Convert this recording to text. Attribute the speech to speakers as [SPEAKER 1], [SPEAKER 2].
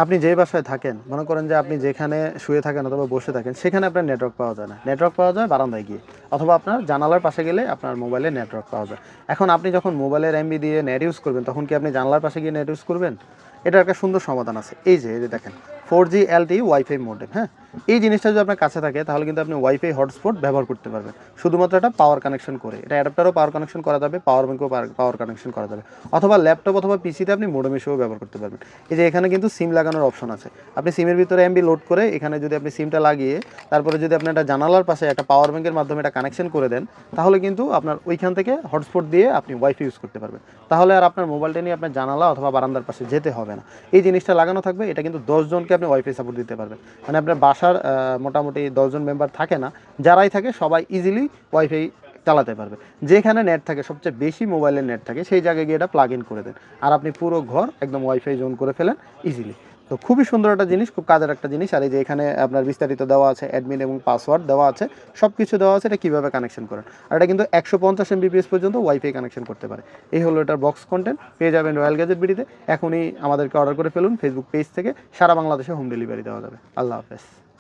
[SPEAKER 1] আপনি যেই বাসায় থাকেন, মনে করেন যে আপনি যেখানে শুয়ে থাকেন অথবা বসে থাকেন, সেখানে আপনার নেটওয়ার্ক পাওয়া যায় না। নেটওয়ার্ক পাওয়া যায় বারান্দায় গিয়ে, অথবা আপনার জানালার পাশে গেলে আপনার মোবাইলে নেটওয়ার্ক পাওয়া যায়। এখন আপনি যখন মোবাইলের এমবি দিয়ে নেট ইউজ করবেন, তখন কি আপনি জানালার পাশে গিয়ে নেট ইউজ করবেন? এটার একটা সুন্দর সমাধান আছে। এই যে দেখেন, 4G LTE ওয়াইফাই মডেম, হ্যাঁ? এই জিনিসটা যদি আপনার কাছে থাকে, তাহলে কিন্তু আপনি ওয়াইফাই হটস্পট ব্যবহার করতে পারবেন। শুধুমাত্র এটা পাওয়ার কানেকশন করে। এটা অ্যাডাপ্টারও পাওয়ার কানেকশন করা যাবে, পাওয়ার ব্যাঙ্কও পাওয়ার কানেকশন করা যাবে, অথবা ল্যাপটপ অথবা পিসিতে আপনি মোডেম হিসেবেও ব্যবহার করতে পারবেন। এই যে এখানে কিন্তু সিম লাগানোর অপশন আছে। আপনি সিমের ভিতরে এমবি লোড করে এখানে যদি আপনি সিমটা লাগিয়ে তারপরে যদি আপনি একটা জানালার পাশে একটা পাওয়ার ব্যাঙ্কের মাধ্যমে এটা কানেকশন করে দেন, তাহলে কিন্তু আপনার ওইখান থেকে হটস্পট দিয়ে আপনি ওয়াইফাই ইউজ করতে পারবেন। তাহলে আর আপনার মোবাইলটা নিয়ে আপনার জানালা অথবা বারান্দার পাশে যেতে হবে না। এই জিনিসটা লাগানো থাকবে, এটা কিন্তু 10 জনকে আপনি ওয়াইফাই সাপোর্ট দিতে পারবেন। মানে আপনার বাসার মোটামুটি 10 জন মেম্বার থাকে না, যারাই থাকে সবাই ইজিলি ওয়াইফাই চালাতে পারবে। যেখানে নেট থাকে, সবচেয়ে বেশি মোবাইলের নেট থাকে, সেই জায়গায় গিয়ে এটা প্লাগ ইন করে দেন, আর আপনি পুরো ঘর একদম ওয়াইফাই জোন করে ফেলেন ইজিলি। তো খুবই সুন্দর একটা জিনিস, খুব কাজের একটা জিনিস। আর এই যে এখানে আপনার বিস্তারিত দেওয়া আছে, অ্যাডমিন এবং পাসওয়ার্ড দেওয়া আছে, সব কিছু দেওয়া আছে এটা কীভাবে কানেকশন করেন। আর এটা কিন্তু 150 Mbps পর্যন্ত ওয়াইফাই কানেকশন করতে পারে। এই হলো এটার বক্স কন্টেন্ট। পেয়ে যাবেন রয়্যাল গ্যাজেট বিডিতে। এখনই আমাদেরকে অর্ডার করে ফেলুন ফেসবুক পেজ থেকে। সারা বাংলাদেশে হোম ডেলিভারি দেওয়া যাবে। আল্লাহ হাফেজ।